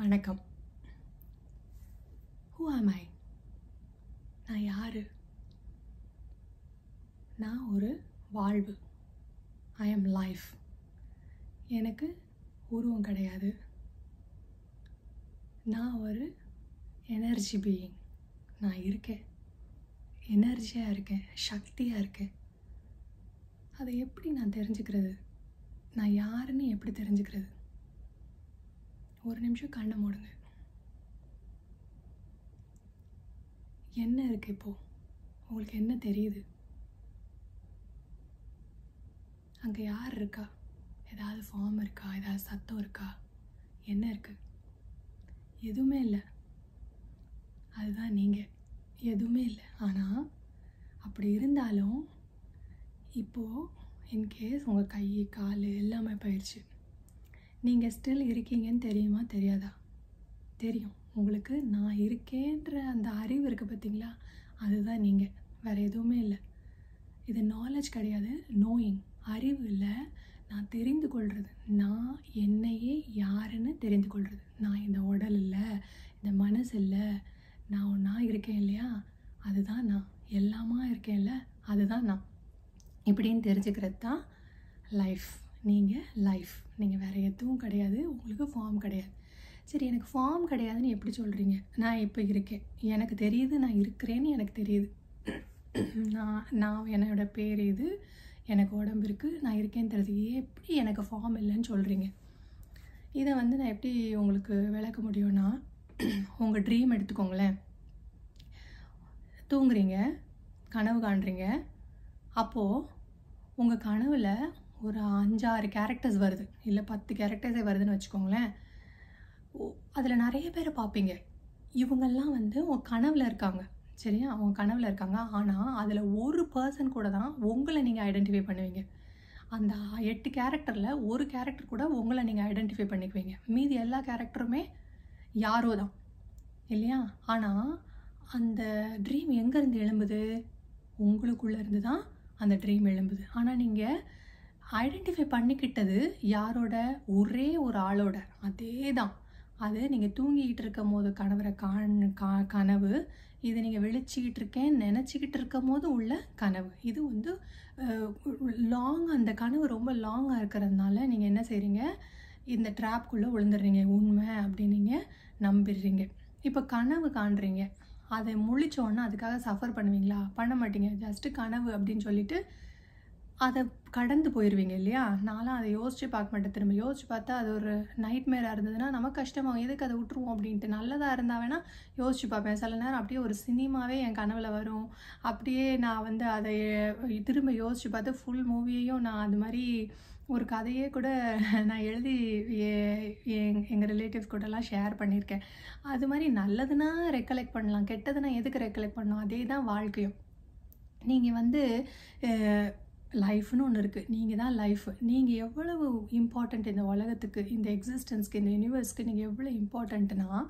வணக்கம். Who am I? நான் யாரு? நான் ஒரு வாழ்வு. I am life. எனக்கு உருவம் கிடையாது. நான் ஒரு எனர்ஜி பீயிங். நான் இருக்கேன், எனர்ஜியாக இருக்கேன், சக்தியாக இருக்கேன். அதை எப்படி நான் தெரிஞ்சுக்கிறது? நான் யாருன்னு எப்படி தெரிஞ்சுக்கிறது? ஒரு நிமிஷம் கண்ணை மூடுங்க. என்ன இருக்குது இப்போது? உங்களுக்கு என்ன தெரியுது? அங்கே யார் இருக்கா? ஏதாவது ஃபார்ம் இருக்கா? ஏதாவது சத்தம் இருக்கா? என்ன இருக்குது? எதுவுமே இல்லை. அதுதான் நீங்கள். எதுவுமே இல்லை. ஆனால் அப்படி இருந்தாலும் இப்போது இன்கேஸ் உங்கள் கை கால் எல்லாமே போயிடுச்சு, நீங்கள் ஸ்டில் இருக்கீங்கன்னு தெரியுமா தெரியாதா? தெரியும். உங்களுக்கு நான் இருக்கேன்ற அந்த அறிவு இருக்குது பார்த்தீங்களா? அதுதான் நீங்கள். வேறு எதுவுமே இல்லை. இது நாலேஜ் கிடையாது, நோயிங். அறிவு இல்லை, நான் தெரிந்து கொள்வது. நான் என்னையே யாருன்னு தெரிந்து கொள்வது. நான் இந்த உடல் இல்லை, இந்த மனசு இல்லை, நான் இருக்கேன் இல்லையா? அதுதான் நான். எல்லாமா இருக்கேன்ல, அதுதான் நான். இப்படின்னு தெரிஞ்சுக்கிறது தான் லைஃப். நீங்கள் லைஃப். நீங்கள் வேறு எதுவும் கிடையாது. உங்களுக்கு ஃபார்ம் கிடையாது. சரி, எனக்கு ஃபார்ம் கிடையாதுன்னு எப்படி சொல்கிறீங்க? நான் இப்போ இருக்கேன், எனக்கு தெரியுது, நான் இருக்கிறேன்னு எனக்கு தெரியுது. நான் என்னோட பேர் இது, எனக்கு உடம்பு இருக்குது, நான் இருக்கேன்னு தெரியுது. எப்படி எனக்கு ஃபார்ம் இல்லைன்னு சொல்கிறீங்க? இதை நான் எப்படி உங்களுக்கு விளக்க முடியும்னா, உங்கள் ட்ரீம் எடுத்துக்கோங்களேன். தூங்குறீங்க, கனவு காண்றீங்க. அப்போது உங்கள் கனவில் ஒரு 5-6 கேரக்டர்ஸ் வருது, இல்லை 10 கேரக்டர்ஸே வருதுன்னு வச்சுக்கோங்களேன். அதில் நிறைய பேரை பார்ப்பீங்க. இவங்கெல்லாம் உங்கள் கனவில் இருக்காங்க, சரியா? அவங்க கனவில் இருக்காங்க. ஆனால் அதில் ஒரு பர்சன் கூட தான் உங்களை நீங்கள் ஐடென்டிஃபை பண்ணுவீங்க. அந்த 8 கேரக்டரில் ஒரு கேரக்டர் கூட உங்களை நீங்கள் ஐடென்டிஃபை பண்ணிக்குவீங்க. மீதி எல்லா கேரக்டருமே யாரோ தான், இல்லையா? ஆனால் அந்த ட்ரீம் எங்கேருந்து எழும்புது? உங்களுக்குள்ளே இருந்து தான் அந்த ட்ரீம் எழும்புது. ஆனால் நீங்கள் ஐடென்டிஃபை பண்ணிக்கிட்டது யாரோட? ஒரே ஒரு ஆளோட. அதே தான் அது. நீங்கள் தூங்கிக்கிட்டு இருக்கும் போது கனவு. இது நீங்கள் விழிச்சிக்கிட்டு இருக்கேன்னு நினச்சிக்கிட்டு இருக்கும் போது உள்ள கனவு. இது லாங், அந்த கனவு ரொம்ப லாங்காக இருக்கிறதுனால நீங்கள் என்ன செய்கிறீங்க? இந்த ட்ராப்குள்ளே விழுந்துடுறீங்க. உண்மை அப்படின்னு நீங்கள் நம்பிடுறீங்க. இப்போ கனவு காண்றீங்க, அதை முழிச்சோன்னா அதுக்காக சஃபர் பண்ணுவீங்களா? பண்ண மாட்டீங்க. ஜஸ்ட்டு கனவு அப்படின்னு சொல்லிட்டு அதை கடந்து போயிடுவீங்க, இல்லையா? நான்லாம் அதை யோசித்து பார்க்க மாட்டேன். திரும்ப யோசிச்சு பார்த்தா அது ஒரு நைட்மேராக இருந்ததுன்னா நமக்கு கஷ்டமாகும். எதுக்கு அதை விட்டுருவோம் அப்படின்ட்டு. நல்லதாக இருந்தால் வேணால் யோசிச்சு பார்ப்பேன். சில நேரம் அப்படியே ஒரு சினிமாவே என் கனவில் வரும். அப்படியே நான் அதை திரும்ப யோசித்து பார்த்து ஃபுல் மூவியையும் நான் அது மாதிரி ஒரு கதையே கூட நான் எழுதி எங்கள் ரிலேட்டிவ்ஸ் கூடலாம் ஷேர் பண்ணியிருக்கேன். அது மாதிரி நல்லதுன்னா ரெக்கலெக்ட் பண்ணலாம், கெட்டதுன்னா எதுக்கு ரெக்கலெக்ட் பண்ணணும்? அதே தான் வாழ்க்கையும். நீங்கள் லைஃப்னு ஒன்று இருக்குது. நீங்கள் தான் லைஃப். நீங்கள் எவ்வளவு இம்பார்ட்டண்ட் இந்த உலகத்துக்கு, இந்த எக்ஸிஸ்டன்ஸ்க்கு, இந்த யூனிவர்ஸ்க்கு நீங்கள் எவ்வளோ இம்பார்ட்டண்ட்னா,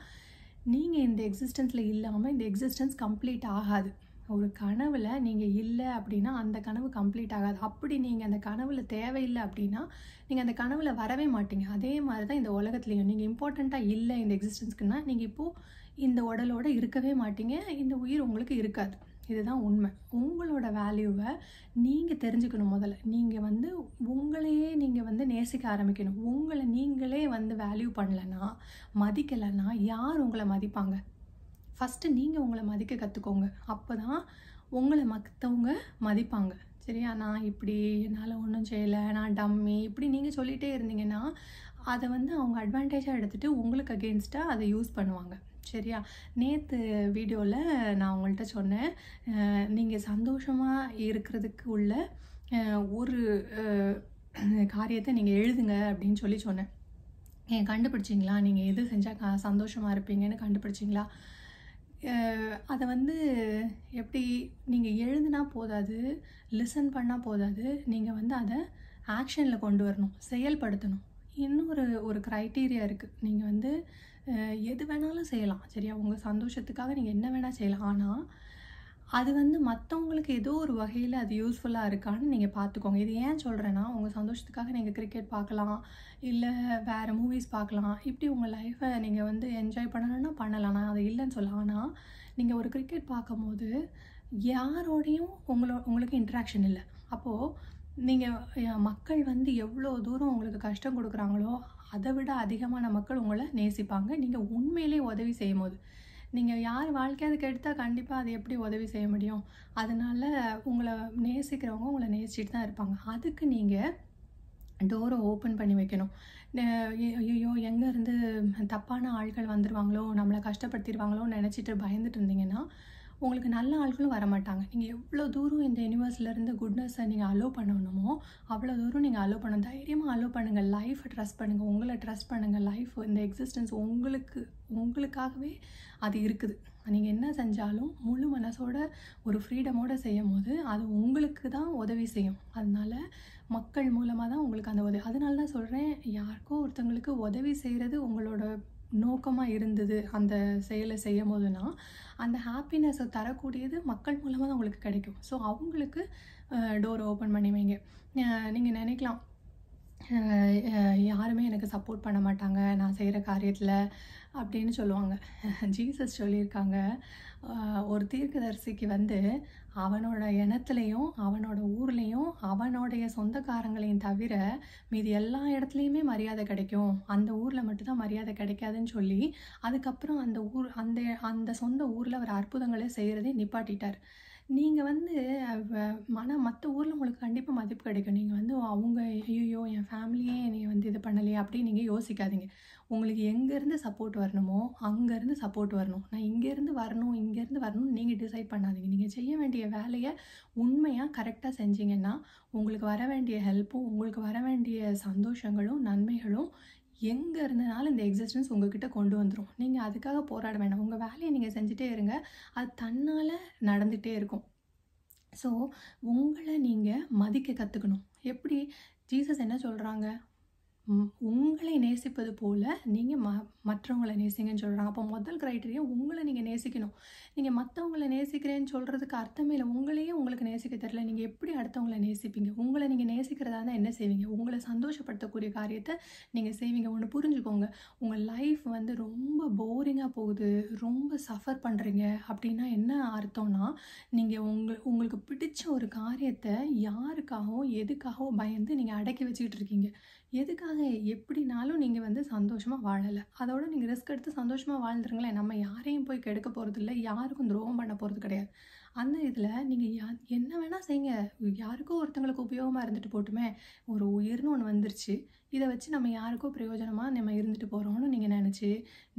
நீங்கள் இந்த எக்ஸிஸ்டன்ஸில் இல்லாமல் இந்த எக்ஸிஸ்டன்ஸ் கம்ப்ளீட் ஆகாது. ஒரு கனவில் நீங்கள் இல்லை அப்படின்னா அந்த கனவு கம்ப்ளீட் ஆகாது. அப்படி நீங்கள் அந்த கனவில் தேவையில்லை அப்படின்னா நீங்கள் அந்த கனவில் வரவே மாட்டீங்க. அதே மாதிரி தான் இந்த உலகத்துலேயும். நீங்கள் இம்பார்ட்டண்ட்டாக இல்லை இந்த எக்ஸிஸ்டன்ஸ்க்குன்னா நீங்கள் இப்போது இந்த உடலோடு இருக்கவே மாட்டீங்க. இந்த உயிர் உங்களுக்கு இருக்காது. இதுதான் உண்மை. உங்களோட வேல்யூவை நீங்கள் தெரிஞ்சுக்கணும். முதல்ல நீங்கள் உங்களையே நீங்கள் நேசிக்க ஆரம்பிக்கணும். உங்களை நீங்களே வேல்யூ பண்ணலைன்னா, மதிக்கலைன்னா யார் உங்களை மதிப்பாங்க? ஃபஸ்ட்டு நீங்கள் உங்களை மதிக்க கற்றுக்கோங்க. அப்போ தான் உங்களை மற்றவங்க மதிப்பாங்க, சரியா? நான் இப்படி, என்னால் ஒன்றும் செய்யலை, நான் டம்மி, இப்படி நீங்கள் சொல்லிகிட்டே இருந்தீங்கன்னா அதை அவங்க அட்வான்டேஜாக எடுத்துகிட்டு உங்களுக்கு அகெயின்ஸ்டாக அதை யூஸ் பண்ணுவாங்க, சரியா? நேற்று வீடியோவில் நான் உங்கள்கிட்ட சொன்னேன், நீங்கள் சந்தோஷமாக இருக்கிறதுக்கு உள்ள ஒரு காரியத்தை நீங்கள் எழுதுங்க அப்படின்னு சொன்னேன். கண்டுபிடிச்சிங்களா? நீங்கள் எது செஞ்சால் சந்தோஷமாக இருப்பீங்கன்னு கண்டுபிடிச்சிங்களா? அதை எப்படி நீங்கள் எழுதுனா போதாது, லிசன் பண்ணால் போதாது, நீங்கள் அதை ஆக்ஷனில் கொண்டு வரணும், செயல்படுத்தணும். இன்னொரு ஒரு க்ரைட்டீரியா இருக்குது. நீங்கள் எது வேணாலும் செய்யலாம், சரியா? உங்கள் சந்தோஷத்துக்காக நீங்கள் என்ன வேணால் செய்யலாம். ஆனால் அது வந்து மற்றவங்களுக்கு ஏதோ ஒரு வகையில் அது யூஸ்ஃபுல்லாக இருக்கான்னு நீங்கள் பார்த்துக்கோங்க. இது ஏன் சொல்கிறேன்னா, உங்கள் சந்தோஷத்துக்காக நீங்கள் கிரிக்கெட் பார்க்கலாம், இல்லை வேறு மூவிஸ் பார்க்கலாம். இப்படி உங்கள் லைஃப்பை நீங்கள் வந்து என்ஜாய் பண்ணணும்னா பண்ணலாம். நான் அதை இல்லைன்னு சொல்லலாம். ஆனால் நீங்கள் ஒரு கிரிக்கெட் பார்க்கும்போது யாரோடையும் உங்களுக்கு இன்ட்ராக்ஷன் இல்லை. அப்போது நீங்கள் மக்கள் வந்து எவ்வளோ தூரம் உங்களுக்கு கஷ்டம் கொடுக்குறாங்களோ அதை விட அதிகமான மக்கள் உங்களை நேசிப்பாங்க. நீங்கள் உண்மையிலே உதவி செய்யும் போது நீங்கள் யார் வாழ்க்கையாவது கெடுத்தால் கண்டிப்பாக அது எப்படி உதவி செய்ய முடியும்? அதனால உங்களை நேசிக்கிறவங்க உங்களை நேசிச்சுட்டு தான் இருப்பாங்க. அதுக்கு நீங்கள் டோரை ஓப்பன் பண்ணி வைக்கணும். ஐயோ எங்கேருந்து தப்பான ஆட்கள் வந்துடுவாங்களோ, நம்மளை கஷ்டப்படுத்திடுவாங்களோன்னு நினச்சிட்டு பயந்துட்டு இருந்தீங்கன்னா உங்களுக்கு நல்ல ஆட்களும் வரமாட்டாங்க. நீங்கள் எவ்வளோ தூரம் இந்த யூனிவர்ஸ்லேருந்து குட்னஸை நீங்கள் அலோவ் பண்ணணுமோ அவ்வளோ தூரம் நீங்கள் அலோவ் பண்ணணும். தைரியமாக அலோவ் பண்ணுங்கள். லைஃப்பை ட்ரஸ்ட் பண்ணுங்கள். உங்களை ட்ரஸ்ட் பண்ணுங்கள். லைஃப் இந்த எக்ஸிஸ்டன்ஸ் உங்களுக்காகவே அது இருக்குது. நீங்கள் என்ன செஞ்சாலும் முழு மனசோட ஒரு ஃப்ரீடமோடு செய்யும் போது அது உங்களுக்கு தான் உதவி செய்யும். அதனால மக்கள் மூலமாக தான் உங்களுக்கு அந்த உதவி. அதனால தான் சொல்கிறேன், யாருக்கோ ஒருத்தங்களுக்கு உதவி செய்கிறது உங்களோட நோக்கமாக இருந்தது அந்த செயலை செய்யும் போதுனா அந்த ஹாப்பினஸை தரக்கூடியது மக்கள் மூலமாக தான் உங்களுக்கு கிடைக்கும். ஸோ அவங்களுக்கு டோர் ஓப்பன் பண்ணி வைங்க. நீங்கள் நினைக்கலாம், யாருமே எனக்கு சப்போர்ட் பண்ண மாட்டாங்க நான் செய்கிற காரியத்தில் அப்படின்னு சொல்லுவாங்க. ஜீசஸ் சொல்லியிருக்காங்க, ஒரு தீர்க்கதரிசிக்கு வந்து அவனோட இனத்துலேயும் அவனோட ஊர்லேயும் அவனுடைய சொந்தக்காரங்களையும் தவிர மீதி எல்லா இடத்துலையுமே மரியாதை கிடைக்கும், அந்த ஊரில் மட்டும்தான் மரியாதை கிடைக்காதுன்னு சொல்லி அதுக்கப்புறம் அந்த சொந்த ஊரில் அவர் அற்புதங்களே செய்கிறதே நிப்பாட்டிட்டார். நீங்கள் வந்து மற்ற ஊரில் உங்களுக்கு கண்டிப்பாக மதிப்பு கிடைக்கும். நீங்கள் வந்து அவங்க ஐயோ என் ஃபேமிலியே என்னை வந்து இது பண்ணலையே அப்படின்னு நீங்கள் யோசிக்காதீங்க. உங்களுக்கு எங்கேருந்து சப்போர்ட் வரணுமோ அங்கேருந்து சப்போர்ட் வரணும். நான் இங்கேருந்து வரணும்னு நீங்கள் டிசைட் பண்ணாதீங்க. நீங்கள் செய்ய வேண்டிய வேலையை உண்மையாக கரெக்டாக செஞ்சீங்கன்னா உங்களுக்கு வர வேண்டிய ஹெல்ப்பும் உங்களுக்கு வர வேண்டிய சந்தோஷங்களும் நன்மைகளும் எங்கே இருந்தனாலும் இந்த எக்ஸிஸ்டன்ஸ் உங்ககிட்ட கொண்டு வந்துடும். நீங்கள் அதுக்காக போராட வேண்டாம். உங்கள் வேலையை நீங்கள் செஞ்சுட்டே இருங்க, அது தன்னால் நடந்துகிட்டே இருக்கும். ஸோ உங்களை நீங்கள் மதிக்க கற்றுக்கணும். எப்படி ஜீசஸ் என்ன சொல்கிறாங்க, உங்களை நேசிப்பது போல் நீங்கள் மற்றவங்களை நேசிங்கன்னு சொல்கிறாங்க. அப்போ முதல் க்ரைட்டீரியா உங்களை நீங்கள் நேசிக்கணும். நீங்கள் மற்றவங்களை நேசிக்கிறேன்னு சொல்கிறதுக்கு அர்த்தமே இல்லை. உங்களையே உங்களுக்கு நேசிக்க தெரியல, நீங்கள் எப்படி அடுத்தவங்களை நேசிப்பீங்க? உங்களை நீங்கள் நேசிக்கிறதா தான் என்ன செய்வீங்க? உங்களை சந்தோஷப்படுத்தக்கூடிய காரியத்தை நீங்கள் செய்வீங்க. ஒன்று புரிஞ்சுக்கோங்க, உங்கள் லைஃப் வந்து ரொம்ப போரிங்காக போகுது, ரொம்ப சஃபர் பண்ணுறீங்க அப்படின்னா என்ன அர்த்தம்னா, நீங்கள் உங்களுக்கு பிடிச்ச ஒரு காரியத்தை யாருக்காகவும் எதுக்காகவும் பயந்து நீங்கள் அடக்கி வச்சுக்கிட்டு இருக்கீங்க. எதுக்காக? எப்படினாலும் நீங்கள் வந்து சந்தோஷமாக வாழலை. அதோட நீங்கள் ரிஸ்க் எடுத்து சந்தோஷமாக வாழ்ந்துருங்களேன். நம்ம யாரையும் போய் கெடுக்க போகிறது இல்லை, யாருக்கும் துரோகம் பண்ண போகிறது கிடையாது. அந்த இதில் நீங்கள் என்ன வேணால் செய்யுங்க, யாருக்கோ ஒருத்தங்களுக்கு உபயோகமாக இருந்துட்டு போட்டுமே. ஒரு உயிர்னு ஒன்று வந்துருச்சு, இதை வச்சு நம்ம யாருக்கோ பிரயோஜனமாக நம்ம இருந்துட்டு போகிறோம்னு நீங்கள் நினச்சி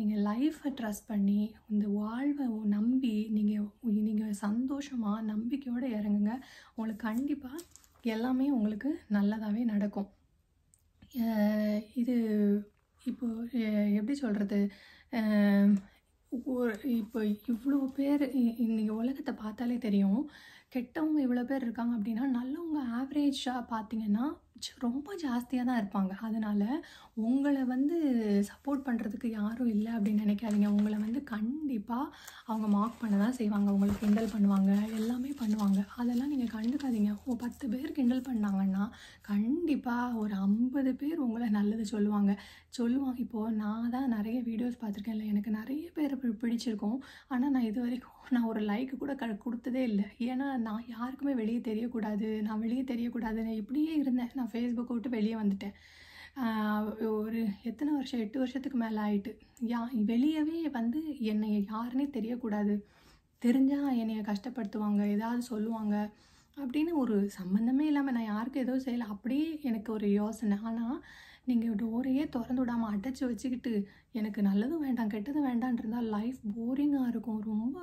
நீங்கள் லைஃப்பை ட்ரஸ்ட் பண்ணி இந்த வாழ்வை நம்பி நீங்கள் சந்தோஷமாக நம்பிக்கையோடு இறங்குங்க. உங்களுக்கு கண்டிப்பாக எல்லாமே உங்களுக்கு நல்லதாகவே நடக்கும். இது இப்போது எப்படி சொல்கிறது, இப்போ இவ்வளோ பேர் இன்றைக்கி உலகத்தை பார்த்தாலே தெரியும், கெட்டவங்க இவ்வளோ பேர் இருக்காங்க அப்படின்னா நல்லவங்க ஆவரேஜாக பார்த்தீங்கன்னா ரொம்ப ஜாஸ்தியாக தான் இருப்பாங்க. அதனால் உங்களை வந்து சப்போர்ட் பண்ணுறதுக்கு யாரும் இல்லை அப்படின்னு நினைக்காதீங்க. உங்களை வந்து கண்டிப்பாக அவங்க மார்க் பண்ண தான் செய்வாங்க, உங்களுக்கு கிண்டல் பண்ணுவாங்க, எல்லாமே பண்ணுவாங்க. அதெல்லாம் நீங்கள் கண்டுக்காதீங்க. 10 பேர் கிண்டல் பண்ணாங்கன்னா கண்டிப்பாக ஒரு 50 பேர் உங்களை நல்லது சொல்லுவாங்க. இப்போது நான் தான் நிறைய வீடியோஸ் பார்த்துருக்கேன்ல, எனக்கு நிறைய பேர் பிடிச்சிருக்கும். ஆனால் நான் இது வரைக்கும் நான் ஒரு லைக்கு கூட கொடுத்ததே இல்லை. ஏன்னா நான் யாருக்குமே வெளியே தெரியக்கூடாது, நான் இப்படியே இருந்தேன். நான் ஃபேஸ்புக்கை விட்டு வெளியே வந்துட்டேன். ஒரு எத்தனை வருஷம், 8 வருஷத்துக்கு மேலே ஆயிட்டு. வெளியவே வந்து என்னை யாருன்னே தெரியக்கூடாது, தெரிஞ்சால் என்னைய கஷ்டப்படுத்துவாங்க, ஏதாவது சொல்லுவாங்க அப்படின்னு ஒரு சம்மந்தமே இல்லாமல் நான் யாருக்கும் எதுவும் செய்யலை. அப்படியே எனக்கு ஒரு யோசனை. ஆனால் நீங்கள் டோரையே திறந்து விடாமல் அடைச்சி வச்சுக்கிட்டு எனக்கு நல்லதும் வேண்டாம் கெட்டதும் வேண்டான் இருந்தால் லைஃப் போரிங்காக இருக்கும். ரொம்ப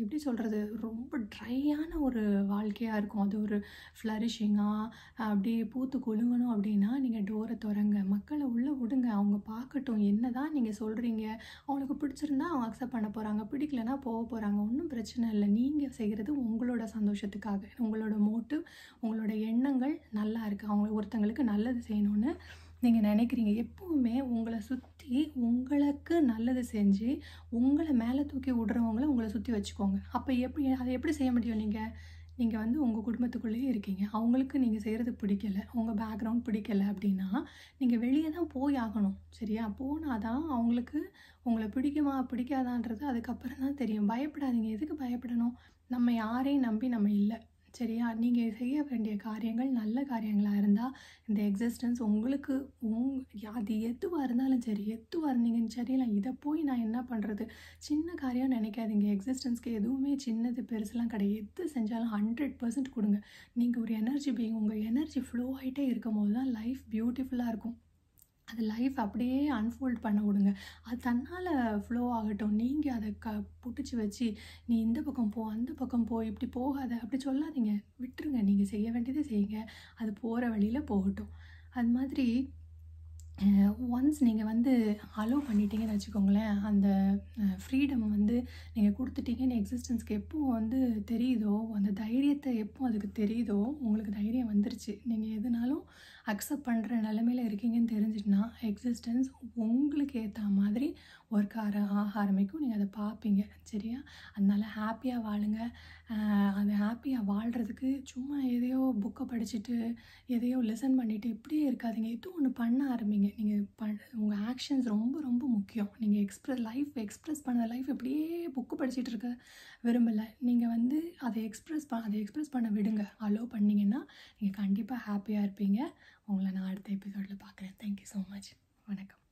எப்படி சொல்கிறது, ரொம்ப ட்ரையான ஒரு வாழ்க்கையாக இருக்கும். அது ஒரு ஃப்ளரிஷிங்காக அப்படியே பூத்து குலுங்கணும் அப்படின்னா நீங்கள் டோரை திறங்க, மக்களை உள்ளே விடுங்க, அவங்க பார்க்கட்டும் என்ன தான் நீங்கள் சொல்கிறீங்க. அவங்களுக்கு பிடிச்சிருந்தா அவங்க அக்செப்ட் பண்ண போகிறாங்க, பிடிக்கலனா போக போகிறாங்க, ஒன்றும் பிரச்சனை இல்லை. நீங்கள் செய்கிறது உங்களோட சந்தோஷத்துக்காக, உங்களோட மோட்டிவ், உங்களோட எண்ணங்கள் நல்லா இருக்குது, அவங்க ஒருத்தங்களுக்கு நல்லது செய்யணும்னு நீங்கள் நினைக்கிறீங்க. எப்பவுமே உங்களை சுற்றி உங்களுக்கு நல்லது செஞ்சு உங்களை மேலே தூக்கி விடுறவங்கள உங்களை சுற்றி வச்சுக்கோங்க. அப்போ அதை எப்படி செய்ய முடியும்? நீங்கள் வந்து உங்கள் குடும்பத்துக்குள்ளேயே இருக்கீங்க. அவங்களுக்கு நீங்கள் செய்கிறது பிடிக்கல, உங்கள் பேக்ரவுண்ட் பிடிக்கல அப்படின்னா, நீங்கள் வெளியே தான் போய் ஆகணும். சரியா? போனால் தான் அவங்களுக்கு உங்களை பிடிக்குமா பிடிக்காதான்றது அதுக்கப்புறம் தான் தெரியும். பயப்படாதீங்க. எதுக்கு பயப்படணும்? நம்ம யாரையும் நம்பி நம்ம இல்லை. சரியா? நீங்கள் செய்ய வேண்டிய காரியங்கள் நல்ல காரியங்களா இருந்தால் இந்த எக்ஸிஸ்டன்ஸ் உங்களுக்கு அது எதுவாக இருந்தாலும் சரி, எதுவாக இருந்தீங்கன்னு சரியில்லை, இதை போய் நான் என்ன பண்ணுறது, சின்ன காரியம் நினைக்காதீங்க. எக்ஸிஸ்டன்ஸ்க்கு எதுவுமே சின்னது பெருசுலாம் கிடையாது. எது செஞ்சாலும் 100% கொடுங்க. நீங்கள் ஒரு எனர்ஜி பீயிங். உங்கள் எனர்ஜி ஃப்ளோ ஆகிட்டே இருக்கும் போது தான் லைஃப் பியூட்டிஃபுல்லாக இருக்கும். அது லைஃப் அப்படியே அன்ஃபோல்ட் பண்ண விடுங்க. அது தன்னால் ஃப்ளோ ஆகட்டும். நீங்கள் அதை புடிச்சு வச்சு நீ இந்த பக்கம் போ, அந்த பக்கம் போ, இப்படி போகாத அப்படி சொல்லாதீங்க. விட்டுருங்க. நீங்கள் செய்ய வேண்டியதை செய்யுங்க. அது போகிற வழியில் போகட்டும். அது மாதிரி ஒன்ஸ் நீங்கள் வந்து அலோவ் பண்ணிட்டீங்கன்னு வச்சுக்கோங்களேன், அந்த ஃப்ரீடம் வந்து நீங்கள் கொடுத்துட்டீங்கன்னு எக்ஸிஸ்டன்ஸ்க்கு எப்போ வந்து தெரியுதோ, அந்த தைரியத்தை எப்போ அதுக்கு தெரியுதோ, உங்களுக்கு தைரியம் வந்துருச்சு. நீங்கள் எதுனாலும் அக்செப்ட் பண்ணுற நிலமையில இருக்கீங்கன்னு தெரிஞ்சிட்டுனா, எக்ஸிஸ்டன்ஸ் உங்களுக்கு ஏற்ற மாதிரி ஒர்க் ஆக ஆரம்பிக்கும். நீங்கள் அதை பார்ப்பீங்க. சரியா? அதனால் ஹாப்பியாக வாழுங்க. அது ஹாப்பியாக வாழ்கிறதுக்கு சும்மா எதையோ புக்கை படிச்சுட்டு, எதையோ லிசன் பண்ணிவிட்டு இப்படியே இருக்காதீங்க. ஏதோ ஒன்று பண்ண ஆரம்பிங்க. நீங்கள் உங்கள் ஆக்ஷன்ஸ் ரொம்ப ரொம்ப முக்கியம். நீங்கள் எக்ஸ்ப்ரெஸ் பண்ண லைஃப் இப்படியே புக்கு படிச்சுட்டு இருக்க விரும்பலை. நீங்கள் வந்து அதை எக்ஸ்ப்ரெஸ் பண்ண விடுங்க. அலோவ் பண்ணிங்கன்னா நீங்கள் கண்டிப்பாக ஹாப்பியாக இருப்பீங்க. உங்களை நான் அடுத்த எபிசோடில் பார்க்குறேன். Thank you so much. வணக்கம்.